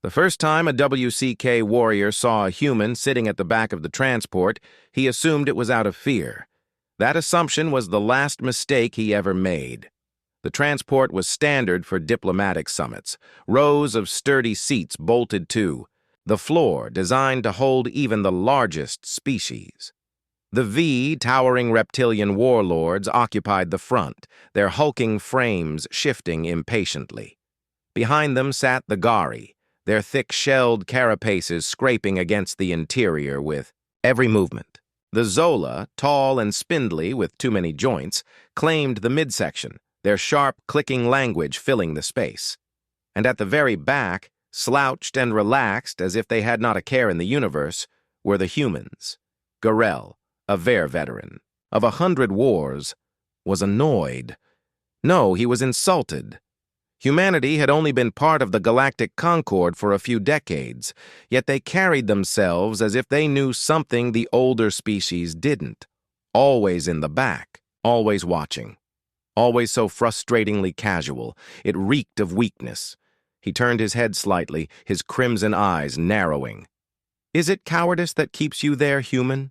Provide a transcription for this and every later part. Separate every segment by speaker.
Speaker 1: The first time a WCK warrior saw a human sitting at the back of the transport, he assumed it was out of fear. That assumption was the last mistake he ever made. The transport was standard for diplomatic summits, rows of sturdy seats bolted to, the floor designed to hold even the largest species. The towering reptilian warlords occupied the front, their hulking frames shifting impatiently. Behind them sat the Gari, their thick-shelled carapaces scraping against the interior with every movement. The Zola, tall and spindly with too many joints, claimed the midsection, their sharp, clicking language filling the space. And at the very back, slouched and relaxed as if they had not a care in the universe, were the humans. Garel, a Ver veteran, of 100 wars, was annoyed. No, he was insulted. Humanity had only been part of the galactic concord for a few decades, yet they carried themselves as if they knew something the older species didn't. Always in the back, always watching. Always so frustratingly casual, it reeked of weakness. He turned his head slightly, his crimson eyes narrowing. "Is it cowardice that keeps you there, human?"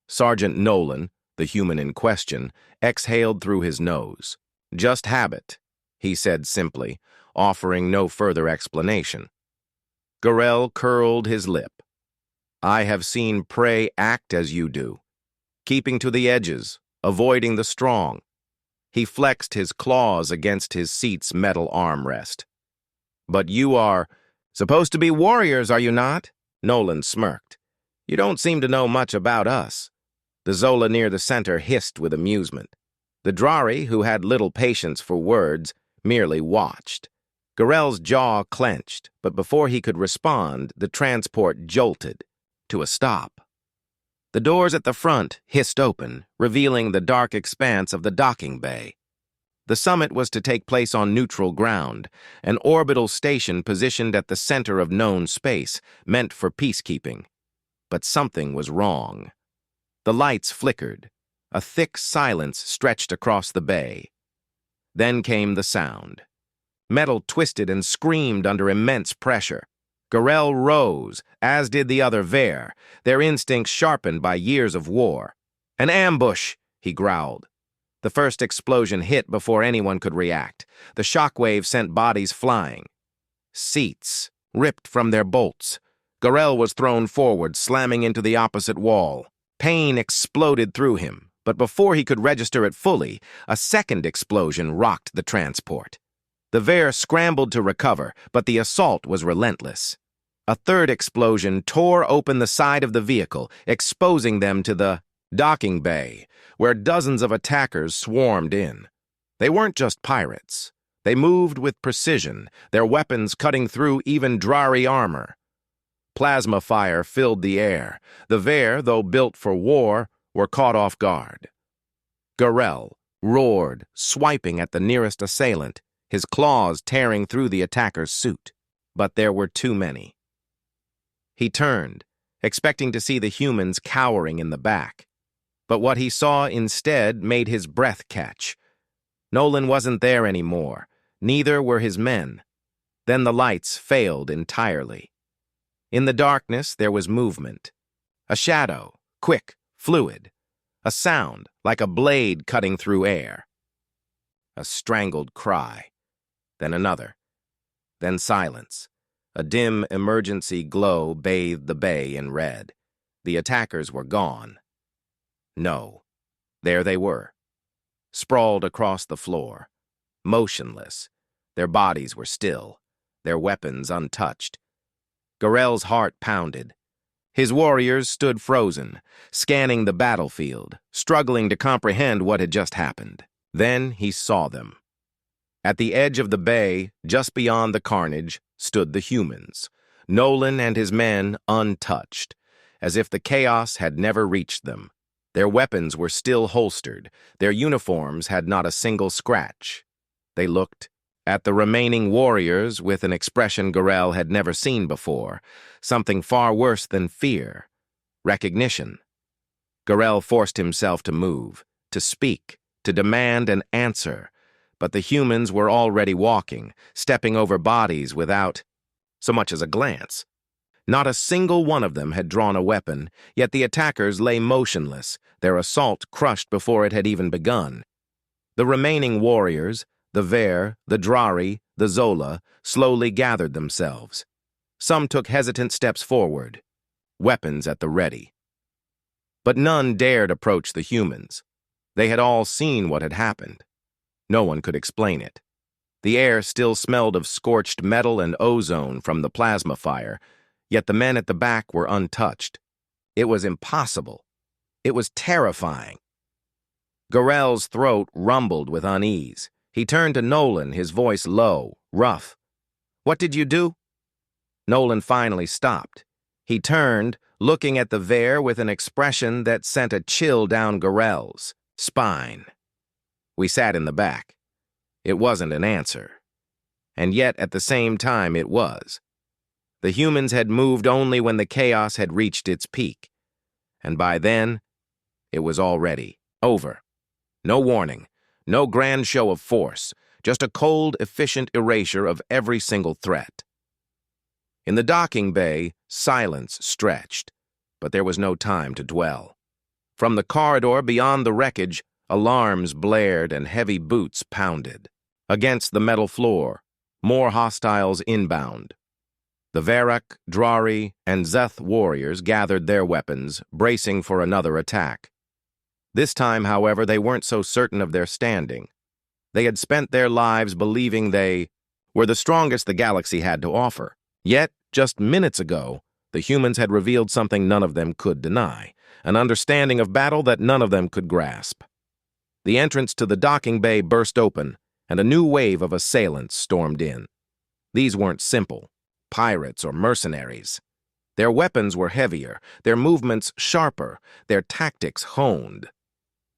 Speaker 1: Sergeant Nolan, the human in question, exhaled through his nose. "Just habit," he said simply, offering no further explanation. Garel curled his lip. "I have seen prey act as you do, keeping to the edges, avoiding the strong." He flexed his claws against his seat's metal armrest. "But you are supposed to be warriors, are you not?" Nolan smirked. "You don't seem to know much about us." The Zola near the center hissed with amusement. The Drari, who had little patience for words, merely watched. Garel's jaw clenched, but before he could respond, the transport jolted to a stop. The doors at the front hissed open, revealing the dark expanse of the docking bay. The summit was to take place on neutral ground, an orbital station positioned at the center of known space, meant for peacekeeping. But something was wrong. The lights flickered. A thick silence stretched across the bay. Then came the sound. Metal twisted and screamed under immense pressure. Garel rose, as did the other Ver, their instincts sharpened by years of war. "An ambush," he growled. The first explosion hit before anyone could react. The shockwave sent bodies flying. Seats ripped from their bolts. Garel was thrown forward, slamming into the opposite wall. Pain exploded through him, but before he could register it fully, a second explosion rocked the transport. The Ver scrambled to recover, but the assault was relentless. A third explosion tore open the side of the vehicle, exposing them to the docking bay, where dozens of attackers swarmed in. They weren't just pirates. They moved with precision, their weapons cutting through even Drari armor. Plasma fire filled the air. The Ver, though built for war, were caught off guard. Garel roared, swiping at the nearest assailant, his claws tearing through the attacker's suit. But there were too many. He turned, expecting to see the humans cowering in the back. But what he saw instead made his breath catch. Nolan wasn't there anymore. Neither were his men. Then the lights failed entirely. In the darkness, there was movement. A shadow, quick, fluid. A sound, like a blade cutting through air. A strangled cry. Then another. Then silence. A dim emergency glow bathed the bay in red. The attackers were gone. No. There they were. Sprawled across the floor. Motionless. Their bodies were still. Their weapons untouched. Garel's heart pounded. His warriors stood frozen, scanning the battlefield, struggling to comprehend what had just happened. Then he saw them. At the edge of the bay, just beyond the carnage, stood the humans, Nolan and his men untouched, as if the chaos had never reached them. Their weapons were still holstered, their uniforms had not a single scratch. They looked at the remaining warriors with an expression Garel had never seen before, something far worse than fear, recognition. Garel forced himself to move, to speak, to demand an answer, but the humans were already walking, stepping over bodies without so much as a glance. Not a single one of them had drawn a weapon, yet the attackers lay motionless, their assault crushed before it had even begun. The remaining warriors, the Ver, the Drari, the Zola, slowly gathered themselves. Some took hesitant steps forward, weapons at the ready. But none dared approach the humans. They had all seen what had happened. No one could explain it. The air still smelled of scorched metal and ozone from the plasma fire, yet the men at the back were untouched. It was impossible. It was terrifying. Garel's throat rumbled with unease. He turned to Nolan, his voice low, rough. "What did you do?" Nolan finally stopped. He turned, looking at the Ver with an expression that sent a chill down Garel's spine. We sat in the back. It wasn't an answer. And yet, at the same time, it was. The humans had moved only when the chaos had reached its peak. And by then, it was already over. No warning, no grand show of force, just a cold, efficient erasure of every single threat. In the docking bay, silence stretched, but there was no time to dwell. From the corridor beyond the wreckage, alarms blared and heavy boots pounded. Against the metal floor, more hostiles inbound. The Verak, Drari, and Zeth warriors gathered their weapons, bracing for another attack. This time, however, they weren't so certain of their standing. They had spent their lives believing they were the strongest the galaxy had to offer. Yet, just minutes ago, the humans had revealed something none of them could deny, an understanding of battle that none of them could grasp. The entrance to the docking bay burst open, and a new wave of assailants stormed in. These weren't simple pirates or mercenaries. Their weapons were heavier, their movements sharper, their tactics honed.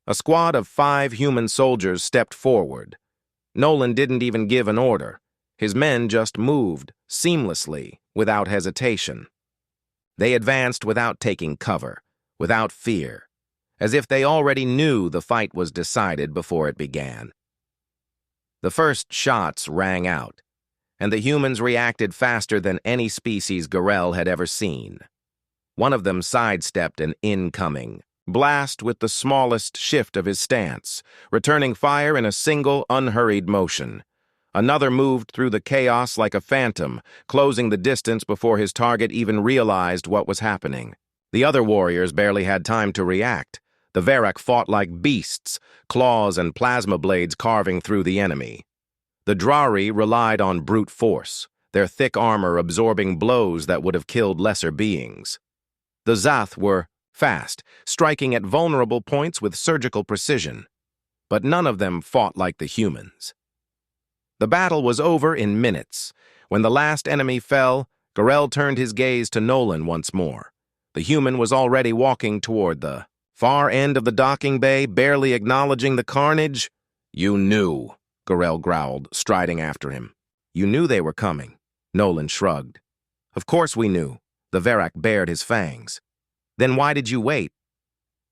Speaker 1: A squad of 5 human soldiers stepped forward. Nolan didn't even give an order. His men just moved, seamlessly, without hesitation. They advanced without taking cover, without fear, as if they already knew the fight was decided before it began. The first shots rang out, and the humans reacted faster than any species Garel had ever seen. One of them sidestepped an incoming blast with the smallest shift of his stance, returning fire in a single, unhurried motion. Another moved through the chaos like a phantom, closing the distance before his target even realized what was happening. The other warriors barely had time to react. The Verak fought like beasts, claws and plasma blades carving through the enemy. The Drari relied on brute force, their thick armor absorbing blows that would have killed lesser beings. The Zath were fast, striking at vulnerable points with surgical precision. But none of them fought like the humans. The battle was over in minutes. When the last enemy fell, Garel turned his gaze to Nolan once more. The human was already walking toward the far end of the docking bay, barely acknowledging the carnage. "You knew," Garel growled, striding after him. "You knew they were coming." Nolan shrugged. "Of course we knew." The Verak bared his fangs. "Then why did you wait?"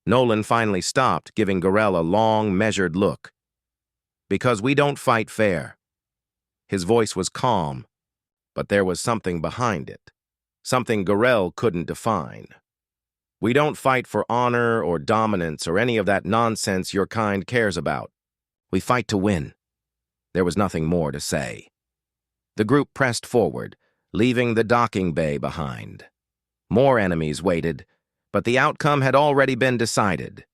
Speaker 1: Nolan finally stopped, giving Garel a long, measured look. "Because we don't fight fair." His voice was calm, but there was something behind it, something Garel couldn't define. "We don't fight for honor or dominance or any of that nonsense your kind cares about. We fight to win." There was nothing more to say. The group pressed forward, leaving the docking bay behind. More enemies waited, but the outcome had already been decided.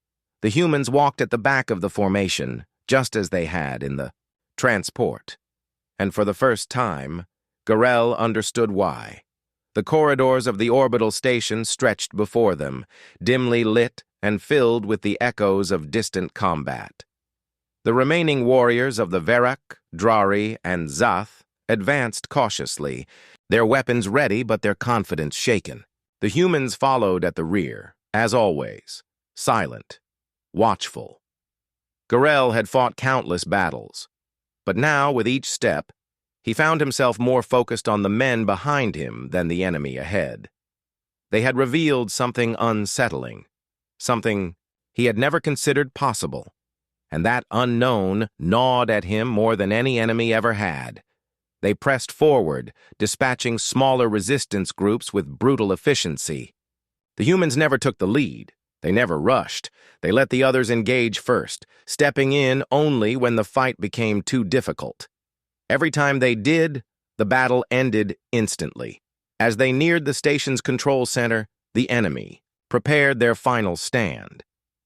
Speaker 1: The humans walked at the back of the formation, just as they had in the transport. And for the first time, Garel understood why. The corridors of the orbital station stretched before them, dimly lit and filled with the echoes of distant combat. The remaining warriors of the Verak, Drari, and Zath advanced cautiously, their weapons ready but their confidence shaken. The humans followed at the rear, as always, silent, watchful. Garel had fought countless battles, but now, with each step, he found himself more focused on the men behind him than the enemy ahead. They had revealed something unsettling, something he had never considered possible, and that unknown gnawed at him more than any enemy ever had. They pressed forward, dispatching smaller resistance groups with brutal efficiency. The humans never took the lead. They never rushed. They let the others engage first, stepping in only when the fight became too difficult. Every time they did, the battle ended instantly. As they neared the station's control center, the enemy prepared their final stand.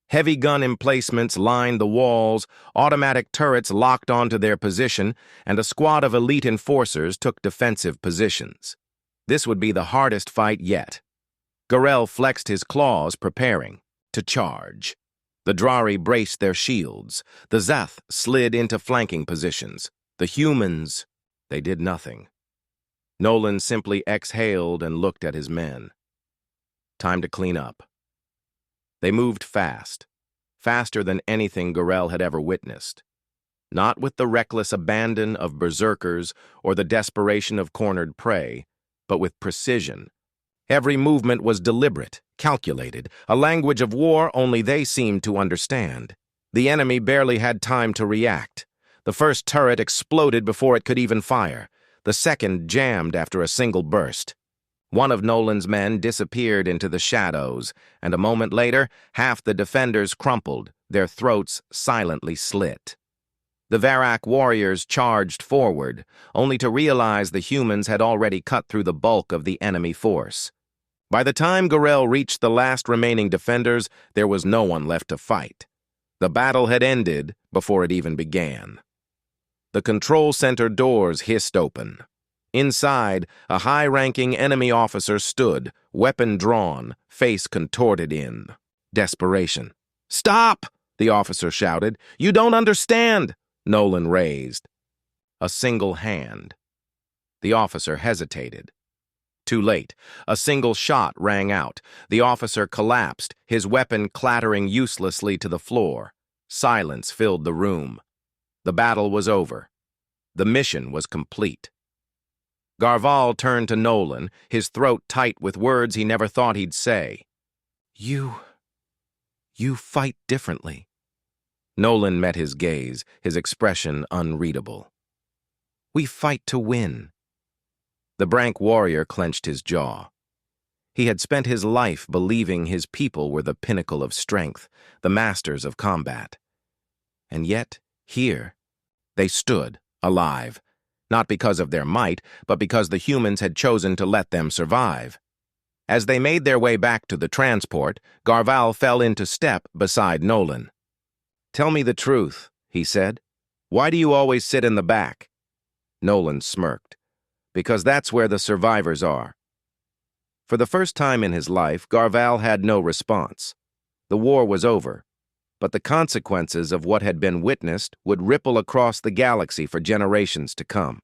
Speaker 1: Heavy gun emplacements lined the walls, automatic turrets locked onto their position, and a squad of elite enforcers took defensive positions. This would be the hardest fight yet. Garel flexed his claws, preparing to charge. The Drari braced their shields. The Zath slid into flanking positions. The humans, they did nothing. Nolan simply exhaled and looked at his men. Time to clean up. They moved fast, faster than anything Garel had ever witnessed. Not with the reckless abandon of berserkers or the desperation of cornered prey, but with precision. Every movement was deliberate, calculated, a language of war only they seemed to understand. The enemy barely had time to react. The first turret exploded before it could even fire. The second jammed after a single burst. One of Nolan's men disappeared into the shadows, and a moment later, half the defenders crumpled, their throats silently slit. The Varak warriors charged forward, only to realize the humans had already cut through the bulk of the enemy force. By the time Garel reached the last remaining defenders, there was no one left to fight. The battle had ended before it even began. The control center doors hissed open. Inside, a high-ranking enemy officer stood, weapon drawn, face contorted in desperation. "Stop!" the officer shouted. "You don't understand!" Nolan raised a single hand. The officer hesitated. Too late. A single shot rang out. The officer collapsed, his weapon clattering uselessly to the floor. Silence filled the room. The battle was over. The mission was complete. Garval turned to Nolan, his throat tight with words he never thought he'd say. You fight differently." Nolan met his gaze, his expression unreadable. "We fight to win." The Brank warrior clenched his jaw. He had spent his life believing his people were the pinnacle of strength, the masters of combat. And yet, here, they stood, alive, not because of their might, but because the humans had chosen to let them survive. As they made their way back to the transport, Garval fell into step beside Nolan. "Tell me the truth," he said. "Why do you always sit in the back?" Nolan smirked. "Because that's where the survivors are." For the first time in his life, Garval had no response. The war was over, but the consequences of what had been witnessed would ripple across the galaxy for generations to come.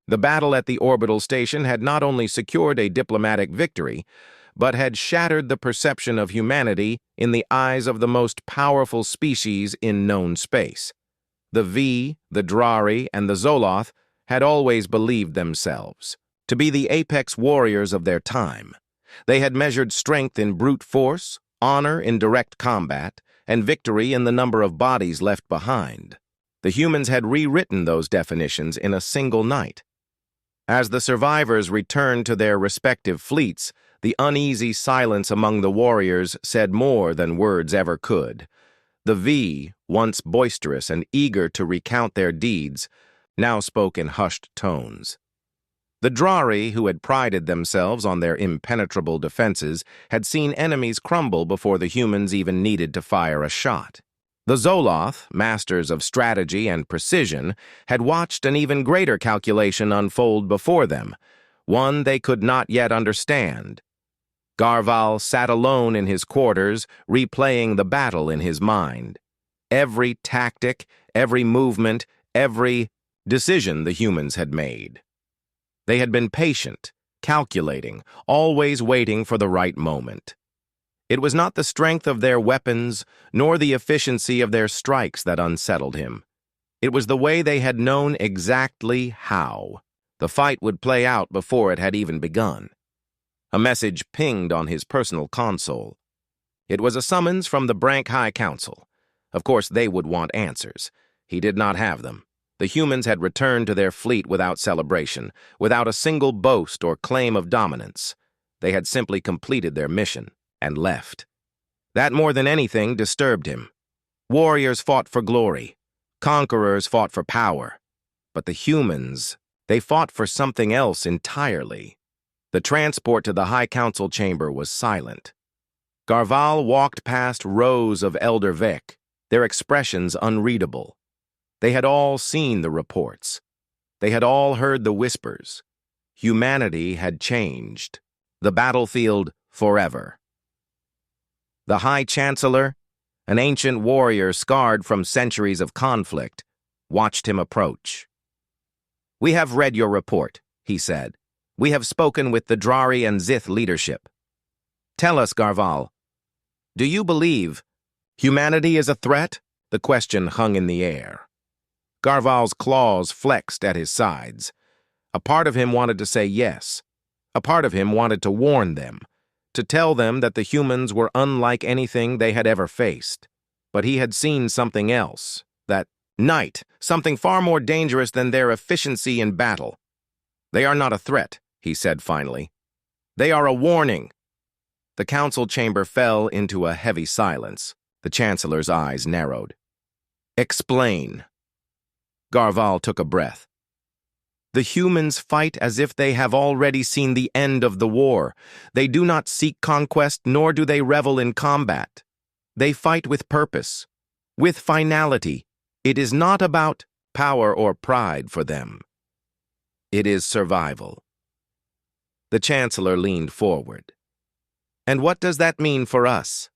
Speaker 1: The battle at the orbital station had not only secured a diplomatic victory, but had shattered the perception of humanity in the eyes of the most powerful species in known space. The V, the Drari, and the Zoloth had always believed themselves to be the apex warriors of their time. They had measured strength in brute force, honor in direct combat, and victory in the number of bodies left behind. The humans had rewritten those definitions in a single night. As the survivors returned to their respective fleets, the uneasy silence among the warriors said more than words ever could. The V, once boisterous and eager to recount their deeds, now spoke in hushed tones. The Drari, who had prided themselves on their impenetrable defenses, had seen enemies crumble before the humans even needed to fire a shot. The Zoloth, masters of strategy and precision, had watched an even greater calculation unfold before them, one they could not yet understand. Garval sat alone in his quarters, replaying the battle in his mind. Every tactic, every movement, every decision the humans had made. They had been patient, calculating, always waiting for the right moment. It was not the strength of their weapons, nor the efficiency of their strikes that unsettled him. It was the way they had known exactly how the fight would play out before it had even begun. A message pinged on his personal console. It was a summons from the Brank High Council. Of course, they would want answers. He did not have them. The humans had returned to their fleet without celebration, without a single boast or claim of dominance. They had simply completed their mission and left. That more than anything disturbed him. Warriors fought for glory. Conquerors fought for power. But the humans, they fought for something else entirely. The transport to the High Council chamber was silent. Garval walked past rows of Elder Vic, their expressions unreadable. They had all seen the reports. They had all heard the whispers. Humanity had changed. The battlefield forever. The High Chancellor, an ancient warrior scarred from centuries of conflict, watched him approach. "We have read your report," he said. "We have spoken with the Drari and Zith leadership. Tell us, Garval, do you believe humanity is a threat?" The question hung in the air. Garval's claws flexed at his sides. A part of him wanted to say yes. A part of him wanted to warn them, to tell them that the humans were unlike anything they had ever faced. But he had seen something else, that night, something far more dangerous than their efficiency in battle. "They are not a threat," he said finally. "They are a warning." The council chamber fell into a heavy silence. The Chancellor's eyes narrowed. "Explain." Garval took a breath. "The humans fight as if they have already seen the end of the war. They do not seek conquest, nor do they revel in combat. They fight with purpose, with finality. It is not about power or pride for them. It is survival." The Chancellor leaned forward. "And what does that mean for us?"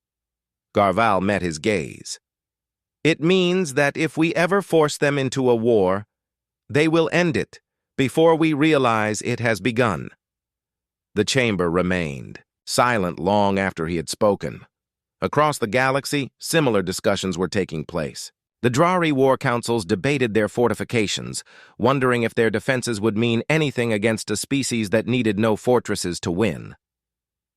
Speaker 1: Garval met his gaze. "It means that if we ever force them into a war, they will end it before we realize it has begun." The chamber remained, silent long after he had spoken. Across the galaxy, similar discussions were taking place. The Drari war councils debated their fortifications, wondering if their defenses would mean anything against a species that needed no fortresses to win.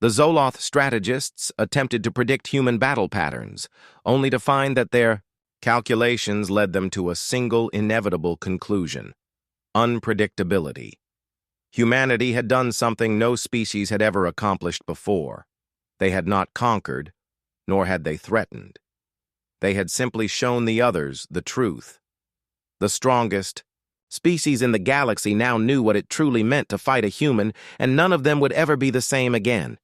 Speaker 1: The Zoloth strategists attempted to predict human battle patterns, only to find that their calculations led them to a single inevitable conclusion: unpredictability. Humanity had done something no species had ever accomplished before. They had not conquered, nor had they threatened. They had simply shown the others the truth. The strongest species in the galaxy now knew what it truly meant to fight a human, and none of them would ever be the same again.